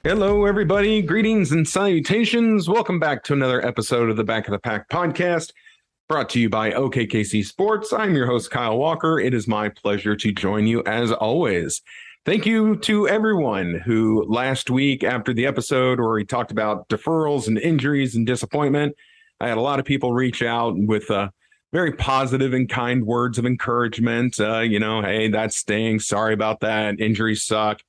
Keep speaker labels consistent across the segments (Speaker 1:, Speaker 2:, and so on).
Speaker 1: Hello, everybody. Greetings and salutations. Welcome back to another episode of the Back of the Pack podcast, brought to you by OKKC Sports. I'm your host, Kyle Walker. It is my pleasure to join you as always. Thank you to everyone who last week after the episode where we talked about deferrals and injuries and disappointment, I had a lot of people reach out with very positive and kind words of encouragement. Hey, that stinks. Sorry about that. Injuries suck.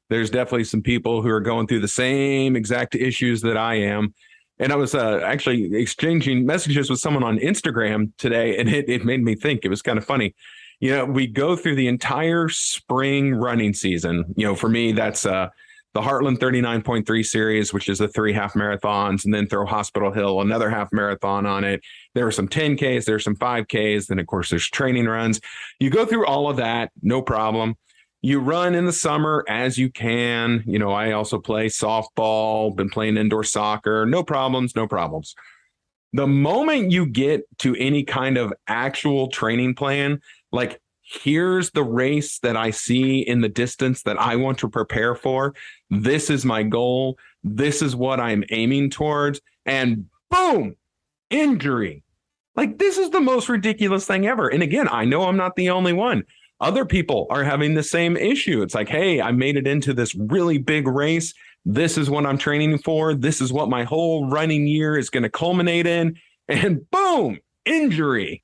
Speaker 1: There's definitely some people who are going through the same exact issues that I am. And I was actually exchanging messages with someone on Instagram today, and it made me think. It was kind of funny. We go through the entire spring running season. For me, that's the Heartland 39.3 series, which is the 3 half marathons, and then throw Hospital Hill, another half marathon on it. There are some 10Ks, there's some 5Ks. Then, of course, there's training runs. You go through all of that, no problem. You run in the summer as you can. I also play softball, been playing indoor soccer. No problems, no problems. The moment you get to any kind of actual training plan, like here's the race that I see in the distance that I want to prepare for. This is my goal. This is what I'm aiming towards. And boom, injury. Like this is the most ridiculous thing ever. And again, I know I'm not the only one. Other people are having the same issue. It's like, hey, I made it into this really big race. This is what I'm training for. This is what my whole running year is going to culminate in. And boom, injury.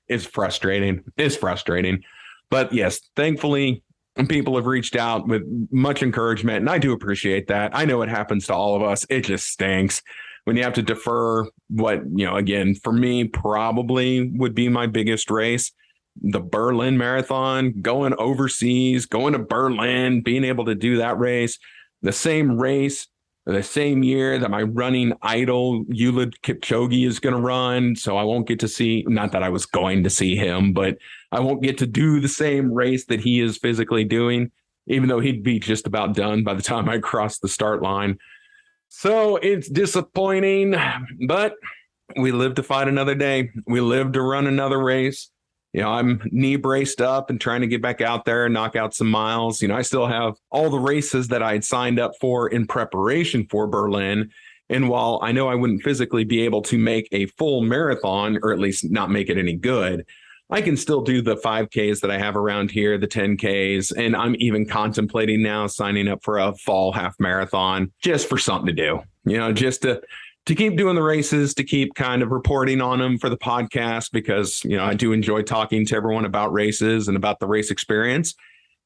Speaker 1: It's frustrating. It's frustrating. But yes, thankfully, people have reached out with much encouragement. And I do appreciate that. I know it happens to all of us. It just stinks when you have to defer what, again, for me, probably would be my biggest race. The Berlin Marathon, going overseas, going to Berlin, being able to do that race, the same year that my running idol, Eliud Kipchoge, is going to run. So I won't get to see, not that I was going to see him, but I won't get to do the same race that he is physically doing, even though he'd be just about done by the time I cross the start line. So it's disappointing, but we live to fight another day. We live to run another race. I'm knee braced up and trying to get back out there and knock out some miles. I still have all the races that I had signed up for in preparation for Berlin. And while I know I wouldn't physically be able to make a full marathon, or at least not make it any good, I can still do the 5Ks that I have around here, the 10Ks. And I'm even contemplating now signing up for a fall half marathon just for something to do, just to keep doing the races, to keep kind of reporting on them for the podcast, because, I do enjoy talking to everyone about races and about the race experience.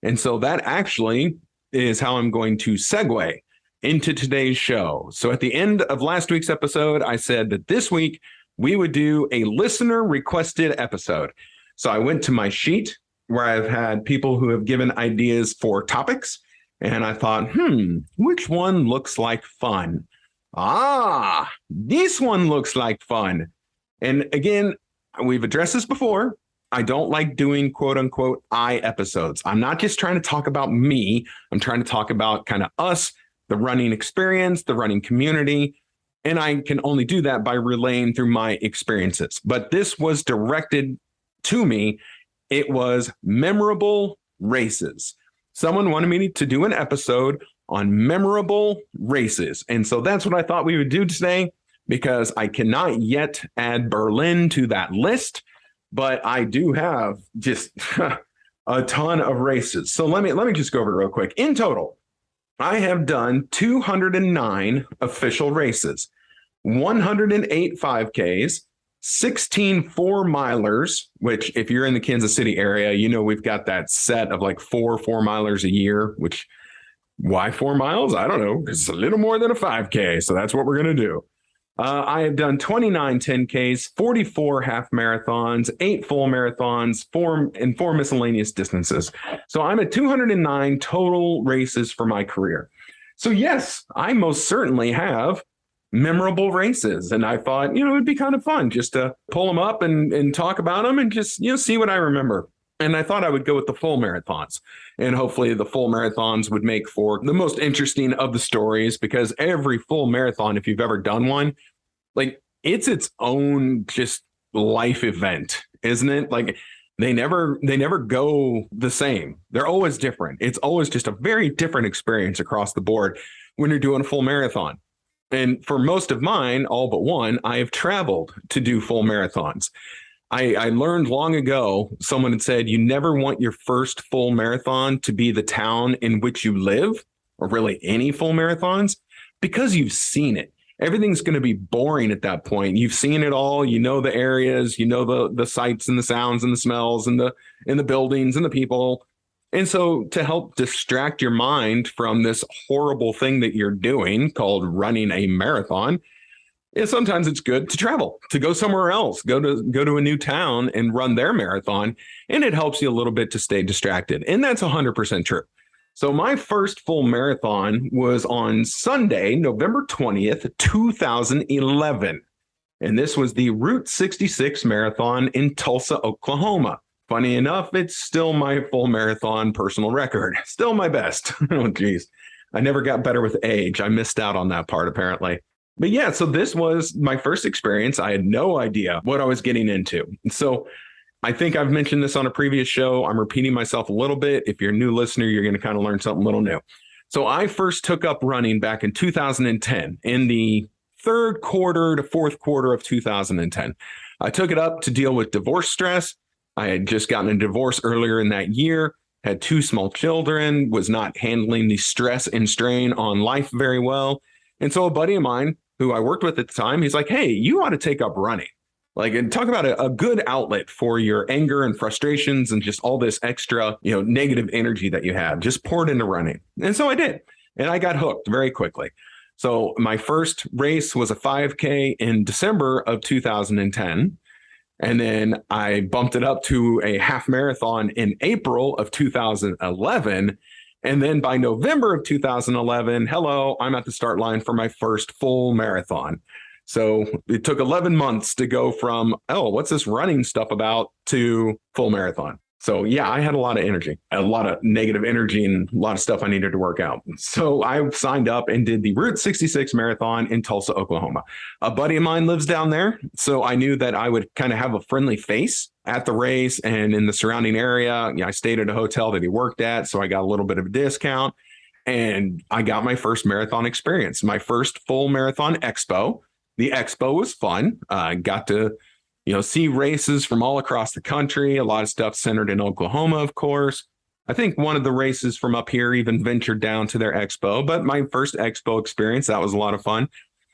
Speaker 1: And so that actually is how I'm going to segue into today's show. So at the end of last week's episode, I said that this week we would do a listener requested episode. So I went to my sheet where I've had people who have given ideas for topics. And I thought, which one looks like fun? This one looks like fun. And again, we've addressed this before. I don't like doing quote unquote I episodes. I'm not just trying to talk about me. I'm trying to talk about kind of us, the running experience, the running community. And I can only do that by relaying through my experiences. But this was directed to me. It was memorable races. Someone wanted me to do an episode on memorable races. And so that's what I thought we would do today, because I cannot yet add Berlin to that list, but I do have just a ton of races. So let me just go over it real quick. In total, I have done 209 official races, 108 5Ks, 16 4-milers, which if you're in the Kansas City area, we've got that set of like 4-milers a year, which why 4 miles? I don't know. It's a little more than a 5K. So that's what we're going to do. I have done 29 10Ks, 44 half marathons, 8 full marathons, 4 miscellaneous distances. So I'm at 209 total races for my career. So yes, I most certainly have memorable races. And I thought, it would be kind of fun just to pull them up and talk about them and just, see what I remember. And I thought I would go with the full marathons, and hopefully the full marathons would make for the most interesting of the stories, because every full marathon, if you've ever done one, like it's its own just life event, isn't it? Like they never go the same. They're always different. It's always just a very different experience across the board. when you're doing a full marathon. And for most of mine, all but one, I have traveled to do full marathons. I learned long ago, someone had said, you never want your first full marathon to be the town in which you live, or really any full marathons, because you've seen it. Everything's going to be boring at that point. You've seen it all. You know the areas, you know the sights and the sounds and the smells and the buildings and the people. And so to help distract your mind from this horrible thing that you're doing called running a marathon, sometimes it's good to travel, to go somewhere else, go to a new town and run their marathon. And it helps you a little bit to stay distracted. And that's 100% true. So my first full marathon was on Sunday, November 20th, 2011. And this was the Route 66 marathon in Tulsa, Oklahoma. Funny enough, it's still my full marathon personal record. Still my best. Oh, geez. I never got better with age. I missed out on that part, apparently. But yeah, so this was my first experience. I had no idea what I was getting into. So I think I've mentioned this on a previous show. I'm repeating myself a little bit. If you're a new listener, you're going to kind of learn something a little new. So I first took up running back in 2010, in the third quarter to fourth quarter of 2010. I took it up to deal with divorce stress. I had just gotten a divorce earlier in that year, had 2 small children, was not handling the stress and strain on life very well. And so a buddy of mine who I worked with at the time, he's like, hey, you ought to take up running. Like, and talk about a good outlet for your anger and frustrations and just all this extra, negative energy that you have. Just pour it into running. And so I did. And I got hooked very quickly. So my first race was a 5K in December of 2010. And then I bumped it up to a half marathon in April of 2011. And then by November of 2011, I'm at the start line for my first full marathon. So it took 11 months to go from, what's this running stuff about, to full marathon. So yeah, I had a lot of energy, a lot of negative energy and a lot of stuff I needed to work out. So I signed up and did the Route 66 marathon in Tulsa, Oklahoma. A buddy of mine lives down there. So I knew that I would kind of have a friendly face at the race and in the surrounding area. I stayed at a hotel that he worked at, so I got a little bit of a discount. And I got my first marathon experience, my first full marathon expo. The expo was fun. I got to see races from all across the country, a lot of stuff centered in Oklahoma, of course. I think one of the races from up here even ventured down to their expo, but my first expo experience, that was a lot of fun.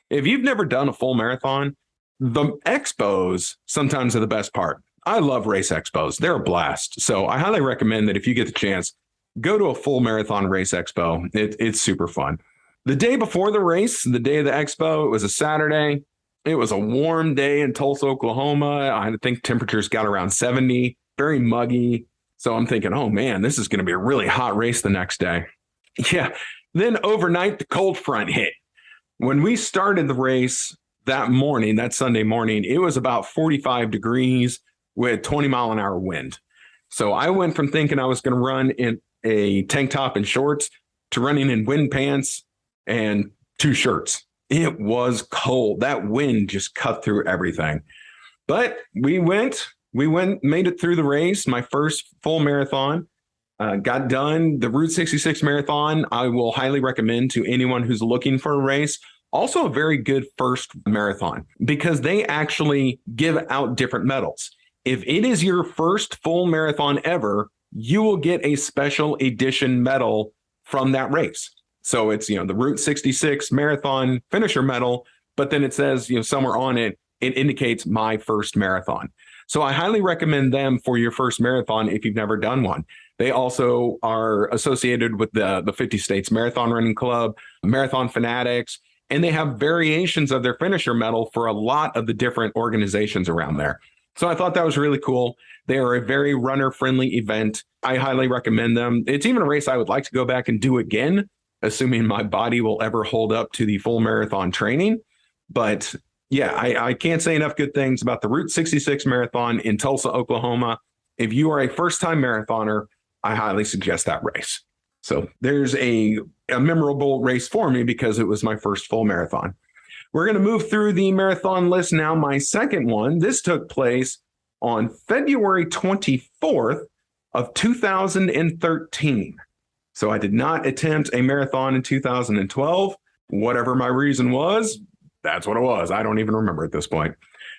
Speaker 1: If you've never done a full marathon, the expos sometimes are the best part. I love race expos. They're a blast. So I highly recommend that if you get the chance, go to a full marathon race expo. It's super fun. The day before the race, the day of the expo, it was a Saturday. It was a warm day in Tulsa, Oklahoma. I think temperatures got around 70, very muggy. So I'm thinking, oh man, this is going to be a really hot race the next day. Yeah. Then overnight, the cold front hit. When we started the race that morning, that Sunday morning, it was about 45 degrees with 20 mile an hour wind. So I went from thinking I was going to run in a tank top and shorts to running in wind pants and 2 shirts. It was cold. That wind just cut through everything. But we went, made it through the race. My first full marathon, got done. The Route 66 marathon, I will highly recommend to anyone who's looking for a race. Also a very good first marathon because they actually give out different medals. If it is your first full marathon ever, you will get a special edition medal from that race. So it's, the Route 66 marathon finisher medal, but then it says, somewhere on it, it indicates my first marathon. So I highly recommend them for your first marathon if you've never done one. They also are associated with the 50 States Marathon Running Club, Marathon Fanatics, and they have variations of their finisher medal for a lot of the different organizations around there. So I thought that was really cool. They are a very runner-friendly event. I highly recommend them. It's even a race I would like to go back and do again, assuming my body will ever hold up to the full marathon training. But yeah, I can't say enough good things about the Route 66 marathon in Tulsa, Oklahoma. If you are a first-time marathoner, I highly suggest that race. So there's a memorable race for me because it was my first full marathon. We're going to move through the marathon list now. My second one, this took place on February 24th of 2013. So I did not attempt a marathon in 2012. Whatever my reason was, that's what it was. I don't even remember at this point.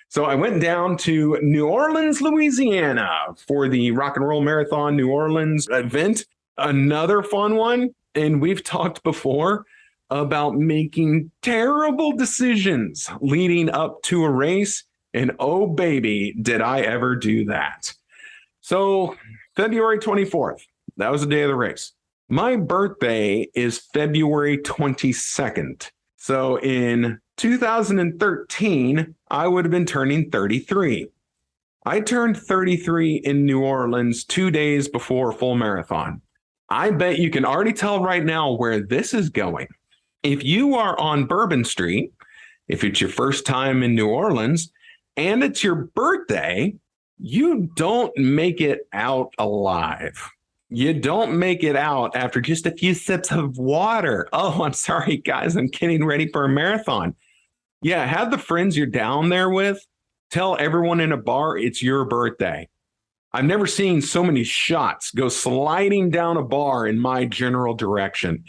Speaker 1: So I went down to New Orleans, Louisiana for the Rock and Roll Marathon New Orleans event. Another fun one. And we've talked before about making terrible decisions leading up to a race. And oh, baby, did I ever do that. So February 24th, that was the day of the race. My birthday is February 22nd. So in 2013, I would have been turning 33. I turned 33 in New Orleans 2 days before a full marathon. I bet you can already tell right now where this is going. If you are on Bourbon Street, if it's your first time in New Orleans, and it's your birthday, you don't make it out alive. You don't make it out after just a few sips of water. Oh, I'm sorry, guys. I'm getting ready for a marathon. Yeah, have the friends you're down there with tell everyone in a bar it's your birthday. I've never seen so many shots go sliding down a bar in my general direction.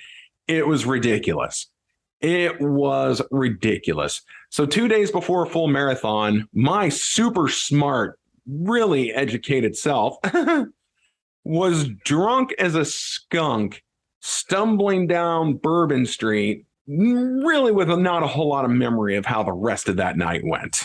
Speaker 1: It was ridiculous. It was ridiculous. So 2 days before a full marathon, my super smart, really educated self was drunk as a skunk, stumbling down Bourbon Street, really with not a whole lot of memory of how the rest of that night went.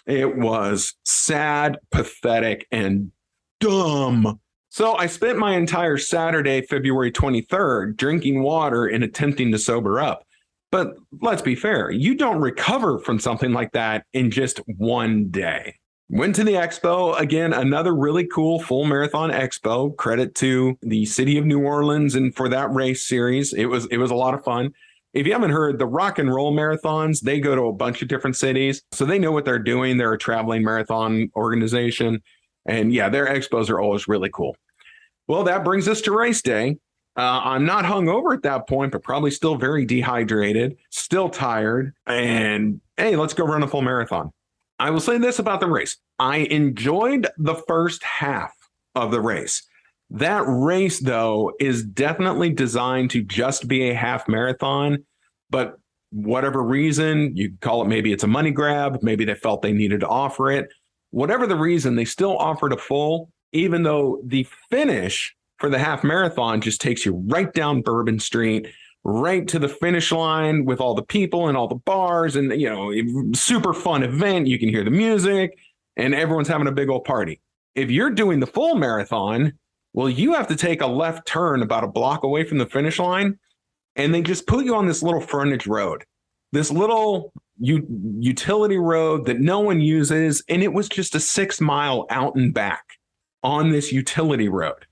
Speaker 1: It was sad, pathetic, and dumb. So I spent my entire Saturday, February 23rd, drinking water and attempting to sober up. But let's be fair, you don't recover from something like that in just one day. Went to the expo. Again, another really cool full marathon expo. Credit to the city of New Orleans and for that race series. It was a lot of fun. If you haven't heard, the Rock and Roll Marathons, they go to a bunch of different cities. So they know what they're doing. They're a traveling marathon organization. And yeah, their expos are always really cool. Well, that brings us to race day. I'm not hungover at that point, but probably still very dehydrated, still tired. And hey, let's go run a full marathon. I will say this about the race. I enjoyed the first half of the race. That race, though, is definitely designed to just be a half marathon. But whatever reason, you call it, maybe it's a money grab. Maybe they felt they needed to offer it. Whatever the reason, they still offered a full, even though the finish for the half marathon just takes you right down Bourbon Street, right to the finish line with all the people and all the bars and, super fun event. You can hear the music and everyone's having a big old party. If you're doing the full marathon, well, you have to take a left turn about a block away from the finish line, and they just put you on this little frontage road, this little utility road that no one uses. And it was just a 6 mile out and back on this utility road.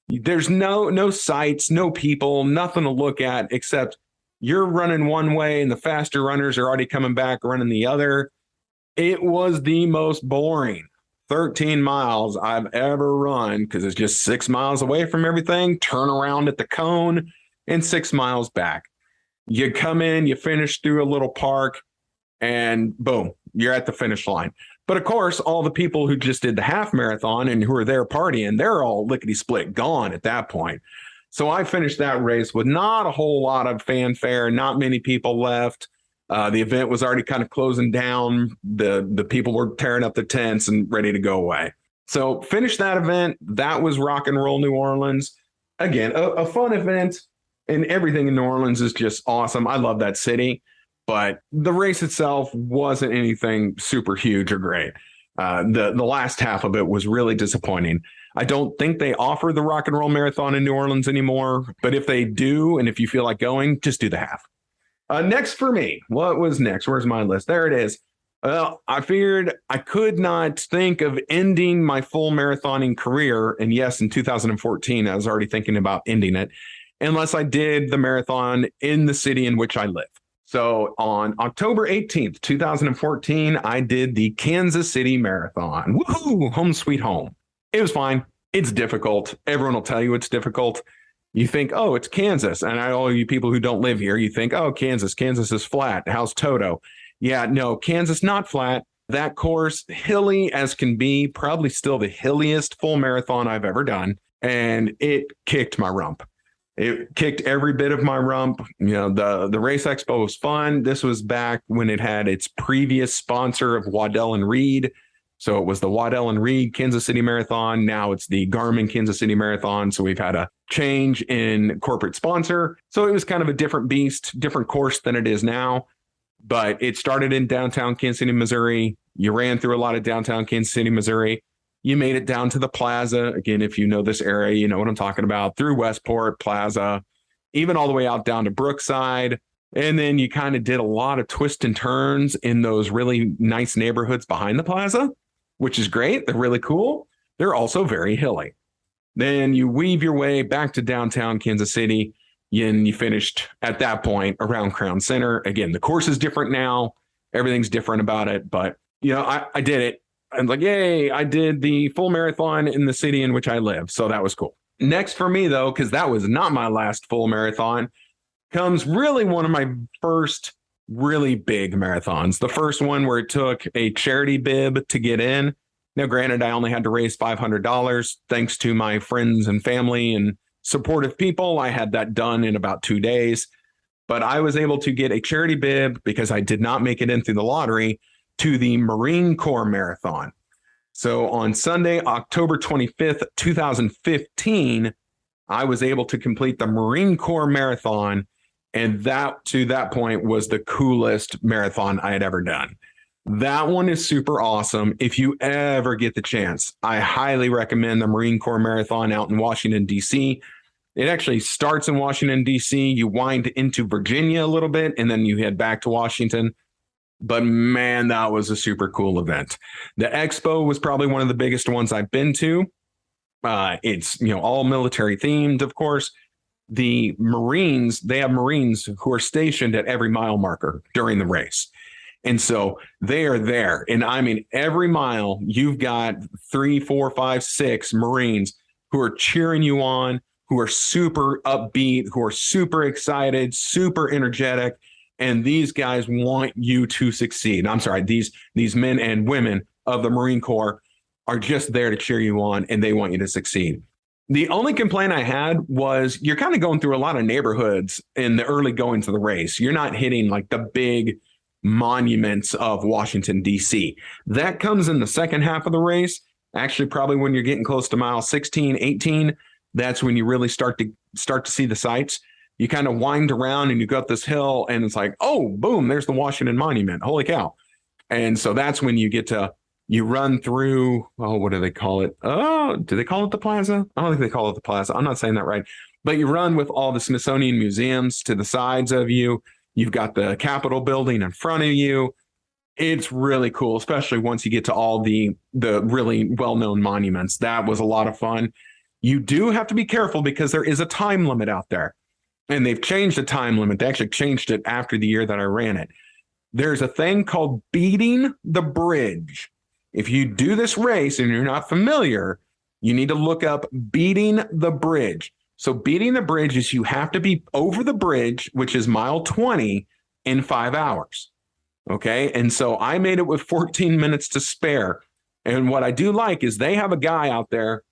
Speaker 1: There's no sights, no people, nothing to look at except you're running one way and the faster runners are already coming back running the other. It was the most boring 13 miles I've ever run because it's just 6 miles away from everything, turn around at the cone, and 6 miles back. You come in, you finish through a little park, and boom, you're at the finish line. But of course, all the people who just did the half marathon and who are there partying, they're all lickety-split gone at that point. So I finished that race with not a whole lot of fanfare, not many people left. The event was already kind of closing down. The people were tearing up the tents and ready to go away. So finished that event. That was Rock and Roll New Orleans. Again, a fun event, and everything in New Orleans is just awesome. I love that city. But the race itself wasn't anything super huge or great. The last half of it was really disappointing. I don't think they offer the Rock and Roll Marathon in New Orleans anymore. But if they do, and if you feel like going, just do the half. Next for me, what was next? Where's my list? There it is. Well, I figured I could not think of ending my full marathoning career. And yes, in 2014, I was already thinking about ending it unless I did the marathon in the city in which I live. So on October 18th, 2014, I did the Kansas City Marathon. Woohoo! Home sweet home. It was fine. It's difficult. Everyone will tell you it's difficult. You think, oh, it's Kansas. And all you people who don't live here, you think, oh, Kansas is flat. How's Toto? Yeah, no, Kansas not flat. That course, hilly as can be, probably still the hilliest full marathon I've ever done. And it kicked my rump. It kicked every bit of my rump. The Race Expo was fun. This was back when it had its previous sponsor of Waddell and Reed. So it was the Waddell and Reed Kansas City Marathon. Now it's the Garmin Kansas City Marathon. So we've had a change in corporate sponsor. So it was kind of a different beast, different course than it is now. But it started in downtown Kansas City, Missouri. You ran through a lot of downtown Kansas City, Missouri. You made it down to the plaza. Again, if you know this area, you know what I'm talking about. Through Westport Plaza, even all the way out down to Brookside. And then you kind of did a lot of twists and turns in those really nice neighborhoods behind the plaza, which is great. They're really cool. They're also very hilly. Then you weave your way back to downtown Kansas City, and you finished at that point around Crown Center. Again, the course is different now. Everything's different about it. But, I did it. I'm like, yay, I did the full marathon in the city in which I live. So that was cool. Next for me, though, because that was not my last full marathon, comes really one of my first really big marathons. The first one where it took a charity bib to get in. Now, granted, I only had to raise $500. Thanks to my friends and family and supportive people, I had that done in about 2 days. But I was able to get a charity bib because I did not make it in through the lottery to the Marine Corps Marathon. So on Sunday, October 25th, 2015, I was able to complete the Marine Corps Marathon. And that, to that point, was the coolest marathon I had ever done. That one is super awesome. If you ever get the chance, I highly recommend the Marine Corps Marathon out in Washington, D.C. It actually starts in Washington, D.C. You wind into Virginia a little bit, and then you head back to Washington. But man, that was a super cool event. The expo was probably one of the biggest ones I've been to. It's, all military themed, of course. The Marines, they have Marines who are stationed at every mile marker during the race. And so they are there. And I mean, every mile you've got 3, 4, 5, 6 Marines who are cheering you on, who are super upbeat, who are super excited, super energetic. And these guys want you to succeed. I'm sorry, these men and women of the Marine Corps are just there to cheer you on, and they want you to succeed. The only complaint I had was you're kind of going through a lot of neighborhoods in the early goings of the race. You're not hitting like the big monuments of Washington, D.C. That comes in the second half of the race. Actually, probably when you're getting close to mile 16, 18, that's when you really start to see the sights. You kind of wind around and you go up this hill and it's like, oh, boom, there's the Washington Monument. Holy cow. And so that's when you run through, what do they call it? Oh, do they call it the plaza? I don't think they call it the plaza. I'm not saying that right. But you run with all the Smithsonian museums to the sides of you. You've got the Capitol building in front of you. It's really cool, especially once you get to all the really well-known monuments. That was a lot of fun. You do have to be careful because there is a time limit out there. And they've changed the time limit. They actually changed it after the year that I ran it. There's a thing called beating the bridge. If you do this race and you're not familiar, you need to look up beating the bridge. So beating the bridge is you have to be over the bridge, which is mile 20, in 5 hours. Okay. And so I made it with 14 minutes to spare. And what I do like is they have a guy out there,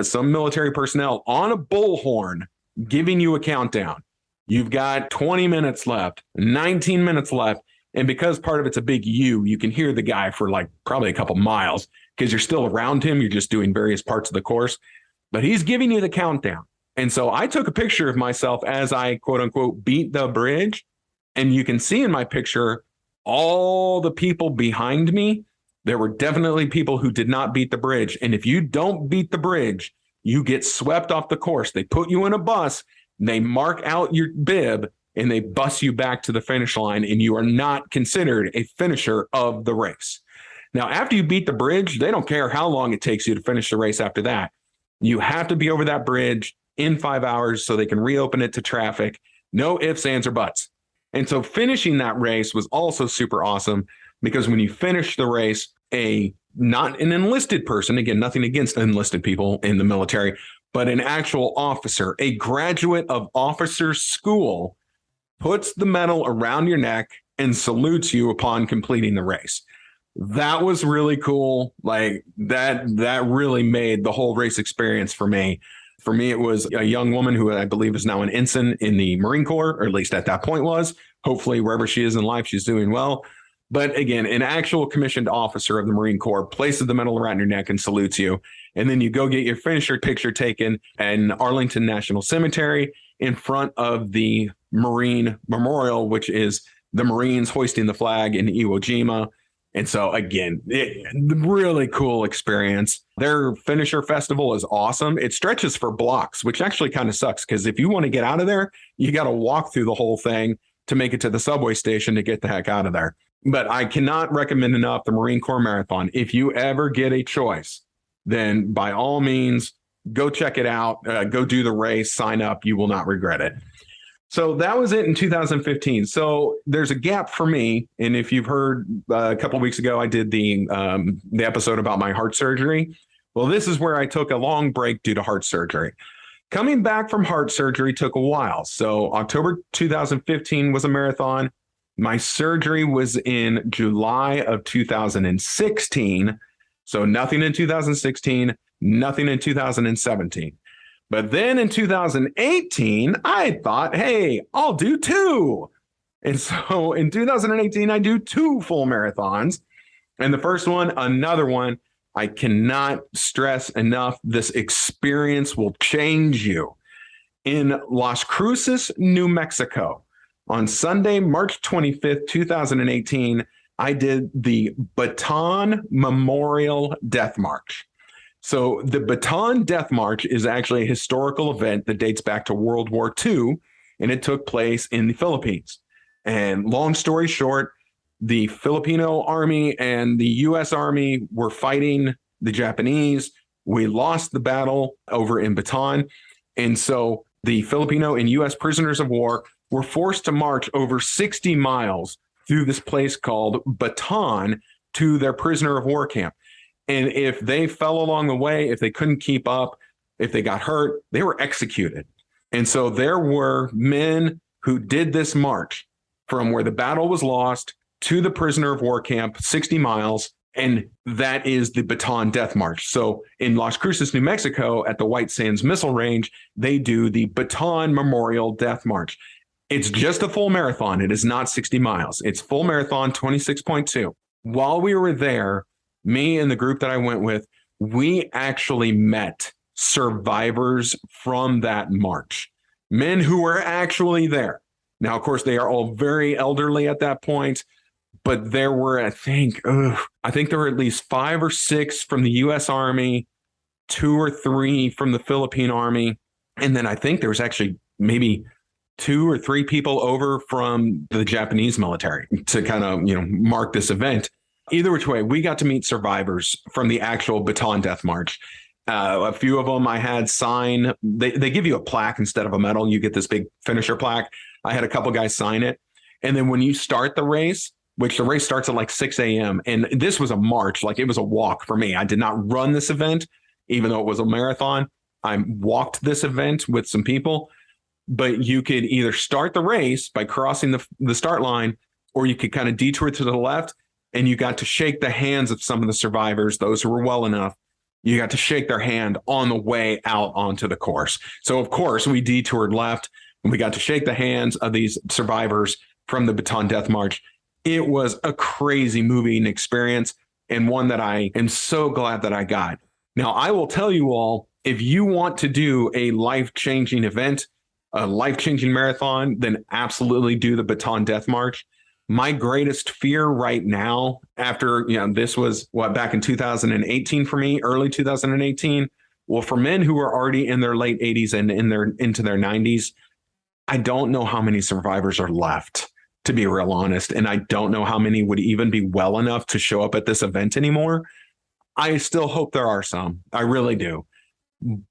Speaker 1: some military personnel on a bullhorn giving you a countdown. You've got 20 minutes left, 19 minutes left. And because part of it's a big U, you can hear the guy for like probably a couple miles because you're still around him. You're just doing various parts of the course, but he's giving you the countdown. And so I took a picture of myself as I, quote unquote, beat the bridge. And you can see in my picture, all the people behind me, there were definitely people who did not beat the bridge. And if you don't beat the bridge, you get swept off the course. They put you in a bus, they mark out your bib, and they bus you back to the finish line, and you are not considered a finisher of the race. Now, after you beat the bridge, they don't care how long it takes you to finish the race after that. You have to be over that bridge in 5 hours so they can reopen it to traffic. No ifs, ands, or buts. And so finishing that race was also super awesome because when you finish the race, not an enlisted person, again, nothing against enlisted people in the military, but an actual officer, a graduate of officers' school, puts the medal around your neck and salutes you upon completing the race. That was really cool. Like that really made the whole race experience for me For me, it was a young woman who I believe is now an ensign in the Marine Corps, or at least at that point was. Hopefully, wherever she is in life, she's doing well. But again, an actual commissioned officer of the Marine Corps places the medal around your neck and salutes you. And then you go get your finisher picture taken in Arlington National Cemetery in front of the Marine Memorial, which is the Marines hoisting the flag in Iwo Jima. And so, again, really cool experience. Their finisher festival is awesome. It stretches for blocks, which actually kind of sucks because if you want to get out of there, you got to walk through the whole thing to make it to the subway station to get the heck out of there. But I cannot recommend enough the Marine Corps Marathon. If you ever get a choice, then by all means, go check it out. Go do the race, sign up. You will not regret it. So that was it in 2015. So there's a gap for me. And if you've heard a couple of weeks ago, I did the episode about my heart surgery. Well, this is where I took a long break due to heart surgery. Coming back from heart surgery took a while. So October 2015 was a marathon. My surgery was in July of 2016. So nothing in 2016, nothing in 2017. But then in 2018, I thought, hey, I'll do two. And so in 2018, I do two full marathons. And the first one, another one. I cannot stress enough, this experience will change you. In Las Cruces, New Mexico, on Sunday, March 25th, 2018, I did the Bataan Memorial Death March. So the Bataan Death March is actually a historical event that dates back to World War II, and it took place in the Philippines. And long story short, the Filipino Army and the U.S. Army were fighting the Japanese. We lost the battle over in Bataan. And so the Filipino and U.S. prisoners of war were forced to march over 60 miles through this place called Bataan to their prisoner of war camp. And if they fell along the way, if they couldn't keep up, if they got hurt, they were executed. And so there were men who did this march from where the battle was lost to the prisoner of war camp, 60 miles. And that is the Bataan Death March. So in Las Cruces, New Mexico, at the White Sands Missile Range, they do the Bataan Memorial Death March. It's just a full marathon. It is not 60 miles. It's full marathon, 26.2. While we were there, me and the group that I went with, we actually met survivors from that march, men who were actually there. Now, of course, they are all very elderly at that point, but there were, I think there were at least 5 or 6 from the U.S. Army, 2 or 3 from the Philippine Army, and then I think there was actually maybe 2 or 3 people over from the Japanese military to kind of, mark this event. Either which way, we got to meet survivors from the actual Bataan Death March. A few of them I had sign. They give you a plaque instead of a medal. You get this big finisher plaque. I had a couple guys sign it. And then when you start the race, which the race starts at like 6 a.m. And this was a march, like it was a walk for me. I did not run this event, even though it was a marathon. I walked this event with some people. But you could either start the race by crossing the start line, or you could kind of detour to the left. And you got to shake the hands of some of the survivors, those who were well enough. You got to shake their hand on the way out onto the course. So, of course, we detoured left and we got to shake the hands of these survivors from the Bataan Death March. It was a crazy moving experience and one that I am so glad that I got. Now, I will tell you all, if you want to do a life-changing event, a life-changing marathon, then absolutely do the Bataan Death March. My greatest fear right now, after, this was back in 2018 for me, early 2018. Well, for men who are already in their late 80s and into their 90s, I don't know how many survivors are left, to be real honest. And I don't know how many would even be well enough to show up at this event anymore. I still hope there are some. I really do.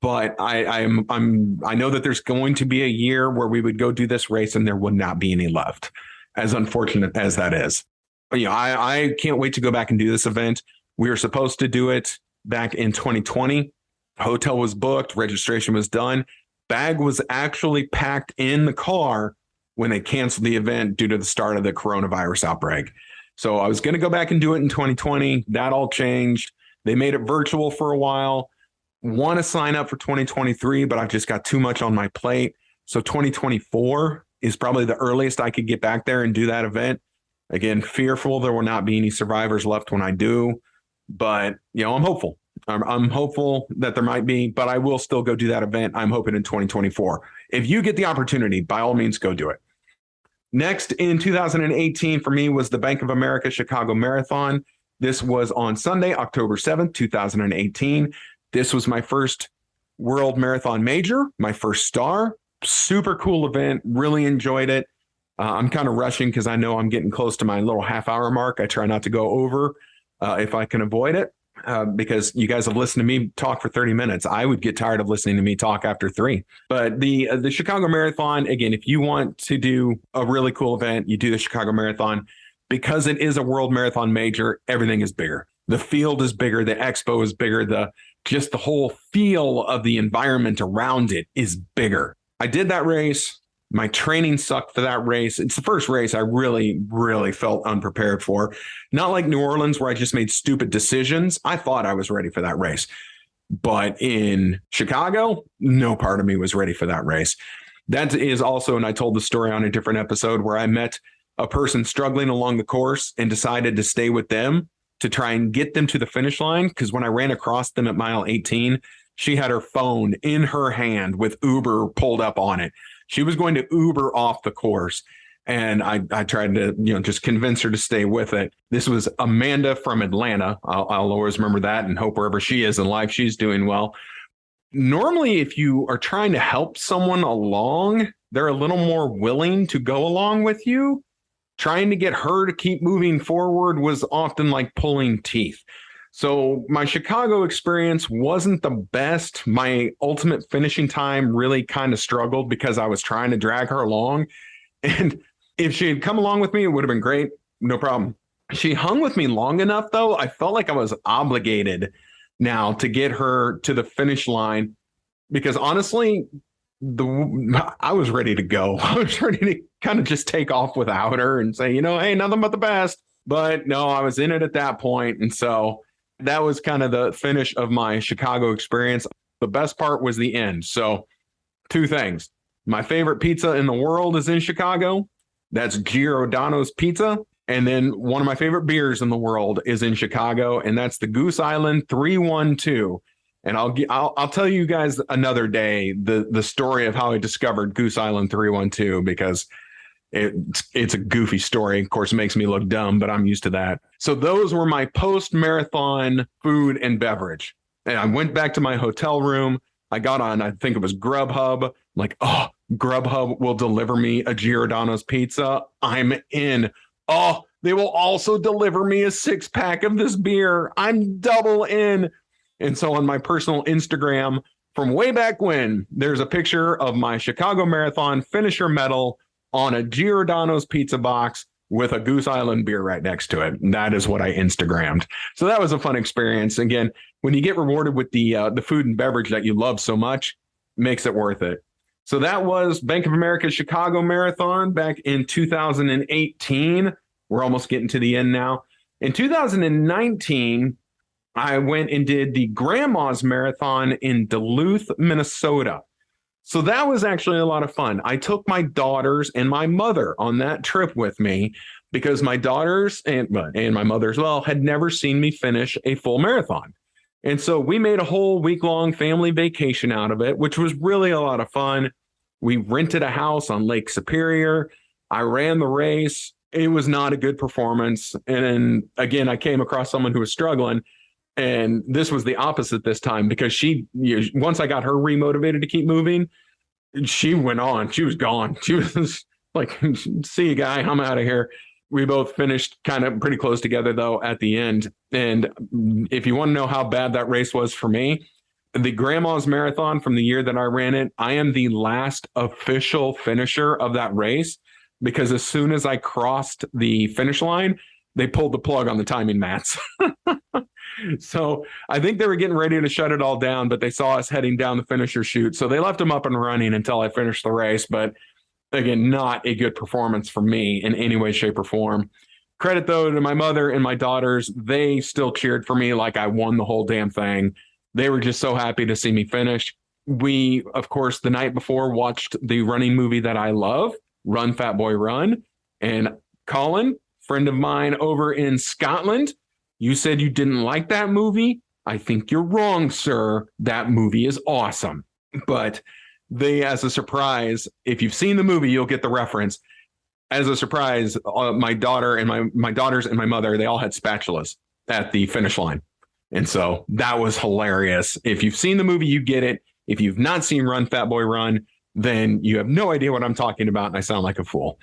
Speaker 1: But I know that there's going to be a year where we would go do this race and there would not be any left. As unfortunate as that is. I can't wait to go back and do this event. We were supposed to do it back in 2020. Hotel was booked, registration was done. Bag was actually packed in the car when they canceled the event due to the start of the coronavirus outbreak. So I was going to go back and do it in 2020. That all changed. They made it virtual for a while. Want to sign up for 2023, but I've just got too much on my plate. So 2024 is probably the earliest I could get back there and do that event. Again, fearful there will not be any survivors left when I do, but I'm hopeful. I'm hopeful that there might be, but I will still go do that event. I'm hoping in 2024. If you get the opportunity, by all means, go do it. Next in 2018 for me was the Bank of America Chicago Marathon. This was on Sunday, October 7th, 2018. This was my first World Marathon Major, my first star. Super cool event. Really enjoyed it. I'm kind of rushing because I know I'm getting close to my little half-hour mark. I try not to go over if I can avoid it because you guys have listened to me talk for 30 minutes. I would get tired of listening to me talk after 3. But the Chicago Marathon, again, if you want to do a really cool event, you do the Chicago Marathon. Because it is a World Marathon Major, everything is bigger. The field is bigger. The expo is bigger. Just the whole feel of the environment around it is bigger. I did that race. My training sucked for that race. It's the first race I really, really felt unprepared for. Not like New Orleans where I just made stupid decisions. I thought I was ready for that race. But in Chicago, no part of me was ready for that race. That is also, and I told the story on a different episode where I met a person struggling along the course and decided to stay with them to try and get them to the finish line. Because when I ran across them at mile 18, she had her phone in her hand with Uber pulled up on it. She was going to Uber off the course. And I tried to, just convince her to stay with it. This was Amanda from Atlanta. I'll always remember that and hope wherever she is in life, she's doing well. Normally, if you are trying to help someone along, they're a little more willing to go along with you. Trying to get her to keep moving forward was often like pulling teeth. So my Chicago experience wasn't the best. My ultimate finishing time really kind of struggled because I was trying to drag her along. And if she had come along with me, it would have been great. No problem. She hung with me long enough, though. I felt like I was obligated now to get her to the finish line because honestly, I was ready to go. I was ready to kind of just take off without her and say, hey, nothing but the best. But no, I was in it at that point. And so that was kind of the finish of my Chicago experience. The best part was the end. So 2 things. My favorite pizza in the world is in Chicago. That's Giordano's Pizza. And then one of my favorite beers in the world is in Chicago. And that's the Goose Island 312. And I'll tell you guys another day the story of how I discovered Goose Island 312 because it's a goofy story. Of course, it makes me look dumb, but I'm used to that. So those were my post-marathon food and beverage. And I went back to my hotel room. I got on, I think it was Grubhub. Like, oh, Grubhub will deliver me a Giordano's pizza. I'm in. Oh, they will also deliver me a 6-pack of this beer. I'm double in. And so on my personal Instagram from way back when, there's a picture of my Chicago Marathon finisher medal on a Giordano's pizza box with a Goose Island beer right next to it. And that is what I Instagrammed. So that was a fun experience. Again, when you get rewarded with the food and beverage that you love so much, makes it worth it. So that was Bank of America Chicago Marathon back in 2018. We're almost getting to the end now. In 2019, I went and did the Grandma's Marathon in Duluth, Minnesota. So that was actually a lot of fun. I took my daughters and my mother on that trip with me because my daughters and my mother as well had never seen me finish a full marathon. And so we made a whole week-long family vacation out of it, which was really a lot of fun. We rented a house on Lake Superior. I ran the race. It was not a good performance. And again, I came across someone who was struggling. And this was the opposite this time because once I got her remotivated to keep moving, she went on. She was gone. She was like, see you, guy, I'm out of here. We both finished kind of pretty close together, though, at the end. And if you want to know how bad that race was for me, the Grandma's Marathon from the year that I ran it, I am the last official finisher of that race because as soon as I crossed the finish line, they pulled the plug on the timing mats. So I think they were getting ready to shut it all down, but they saw us heading down the finisher chute. So they left them up and running until I finished the race. But again, not a good performance for me in any way, shape, or form. Credit, though, to my mother and my daughters. They still cheered for me like I won the whole damn thing. They were just so happy to see me finish. We, of course, the night before watched the running movie that I love, Run, Fat Boy, Run. And Colin, friend of mine over in Scotland, you said you didn't like that movie. I think you're wrong, sir. That movie is awesome. But they, as a surprise, if you've seen the movie, you'll get the reference. As a surprise, my daughter and my daughters and my mother, they all had spatulas at the finish line. And so that was hilarious. If you've seen the movie, you get it. If you've not seen Run, Fat Boy, Run, then you have no idea what I'm talking about, and I sound like a fool.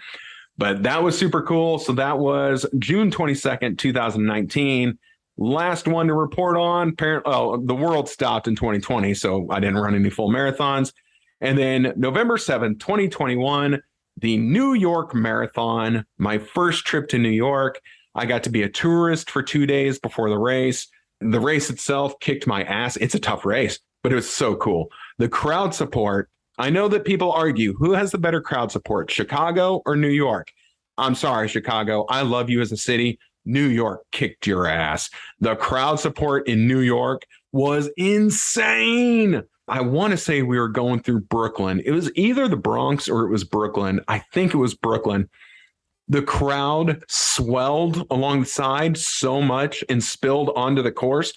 Speaker 1: But that was super cool. So that was June 22nd, 2019. Last one to report on. The world stopped in 2020, so I didn't run any full marathons. And then November 7th, 2021, the New York Marathon, my first trip to New York. I got to be a tourist for 2 days before the race. The race itself kicked my ass. It's a tough race, but it was so cool. The crowd support. I know that people argue, who has the better crowd support, Chicago or New York? I'm sorry, Chicago. I love you as a city. New York kicked your ass. The crowd support in New York was insane. I want to say we were going through Brooklyn. It was either the Bronx or it was Brooklyn. I think it was Brooklyn. The crowd swelled along the side so much and spilled onto the course.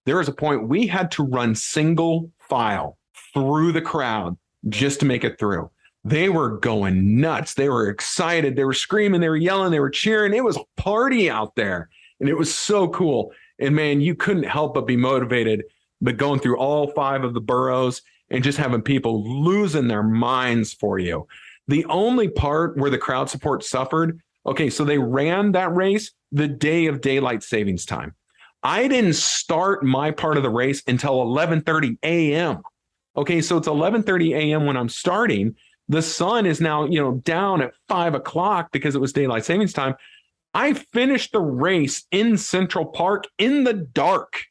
Speaker 1: There was a point we had to run single file through the crowd just to make it through. They were going nuts. They were excited. They were screaming. They were yelling. They were cheering. It was a party out there. And it was so cool. And man, you couldn't help but be motivated, but going through all 5 of the boroughs and just having people losing their minds for you. The only part where the crowd support suffered, okay, so they ran that race the day of daylight savings time. I didn't start my part of the race until 11:30 a.m. Okay, so it's 11:30 a.m. when I'm starting. The sun is now, down at 5 o'clock because it was daylight savings time. I finished the race in Central Park in the dark.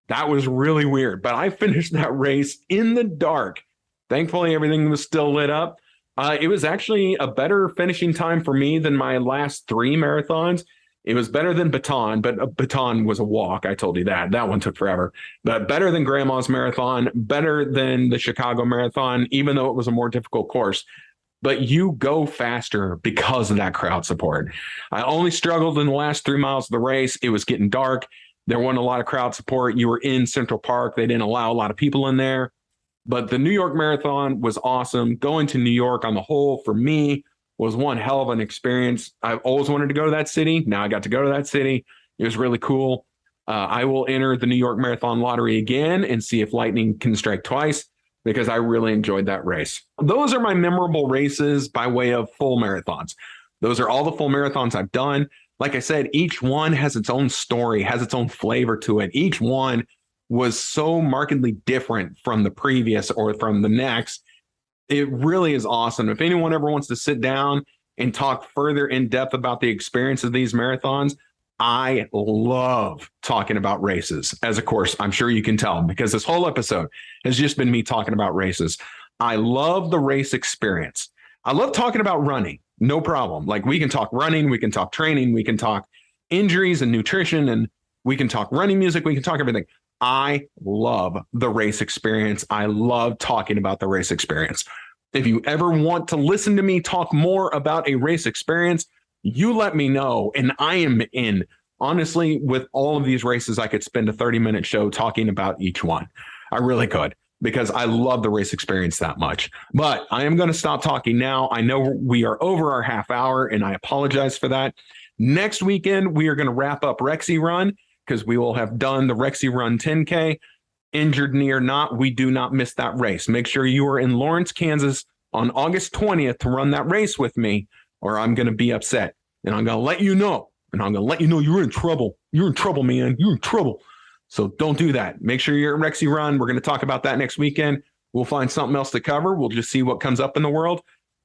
Speaker 1: That was really weird, but I finished that race in the dark. Thankfully, everything was still lit up. It was actually a better finishing time for me than my last 3 marathons. It was better than Baton, but Baton was a walk. I told you that. That one took forever. But better than Grandma's Marathon, better than the Chicago Marathon, even though it was a more difficult course. But you go faster because of that crowd support. I only struggled in the last 3 miles of the race. It was getting dark. There wasn't a lot of crowd support. You were in Central Park. They didn't allow a lot of people in there. But the New York Marathon was awesome. Going to New York on the whole, for me, was one hell of an experience. I've always wanted to go to that city. Now I got to go to that city. It was really cool. I will enter the New York Marathon lottery again and see if lightning can strike twice, because I really enjoyed that race. Those are my memorable races by way of full marathons. Those are all the full marathons I've done. Like I said, each one has its own story, has its own flavor to it. Each one was so markedly different from the previous or from the next. It really is awesome. If anyone ever wants to sit down and talk further in depth about the experience of these marathons, I love talking about races. As of course, I'm sure you can tell, because this whole episode has just been me talking about races. I love the race experience. I love talking about running. No problem. Like, we can talk running, we can talk training, we can talk injuries and nutrition, and we can talk running music, we can talk everything. I love the race experience. I love talking about the race experience. If you ever want to listen to me talk more about a race experience, you let me know, and I am in. Honestly, with all of these races, I could spend a 30-minute show talking about each one. I really could, because I love the race experience that much. But I am going to stop talking now. I know we are over our half hour, and I apologize for that. Next weekend, we are going to wrap up Rexy Run, because we will have done the Rexy Run 10K. Injured knee or not, we do not miss that race. Make sure you are in Lawrence, Kansas on August 20th to run that race with me, or I'm going to be upset. And I'm going to let you know. And I'm going to let you know you're in trouble. You're in trouble, man. You're in trouble. So don't do that. Make sure you're at Rexy Run. We're going to talk about that next weekend. We'll find something else to cover. We'll just see what comes up in the world.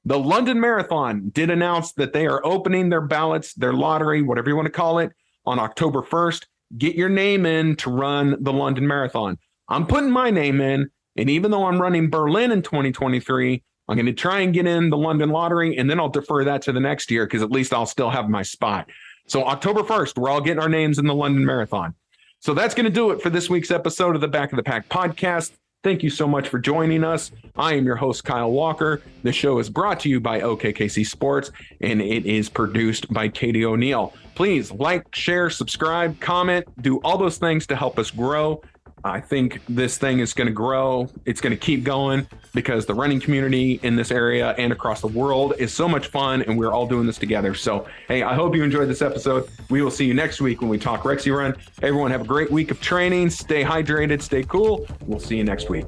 Speaker 1: The London Marathon did announce that they are opening their ballots, their lottery, whatever you want to call it, on October 1st. Get your name in to run the London Marathon. I'm putting my name in, and even though I'm running Berlin in 2023, I'm going to try and get in the London lottery, and then I'll defer that to the next year, because at least I'll still have my spot. So October 1st, we're all getting our names in the London Marathon. So that's going to do it for this week's episode of the Back of the Pack podcast. Thank you so much for joining us. I am your host, Kyle Walker. The show is brought to you by OKKC Sports, and it is produced by Katie O'Neill. Please like, share, subscribe, comment, do all those things to help us grow. I think this thing is going to grow. It's going to keep going because the running community in this area and across the world is so much fun, and we're all doing this together. So, hey, I hope you enjoyed this episode. We will see you next week when we talk Rexy Run. Everyone have a great week of training. Stay hydrated, stay cool. We'll see you next week.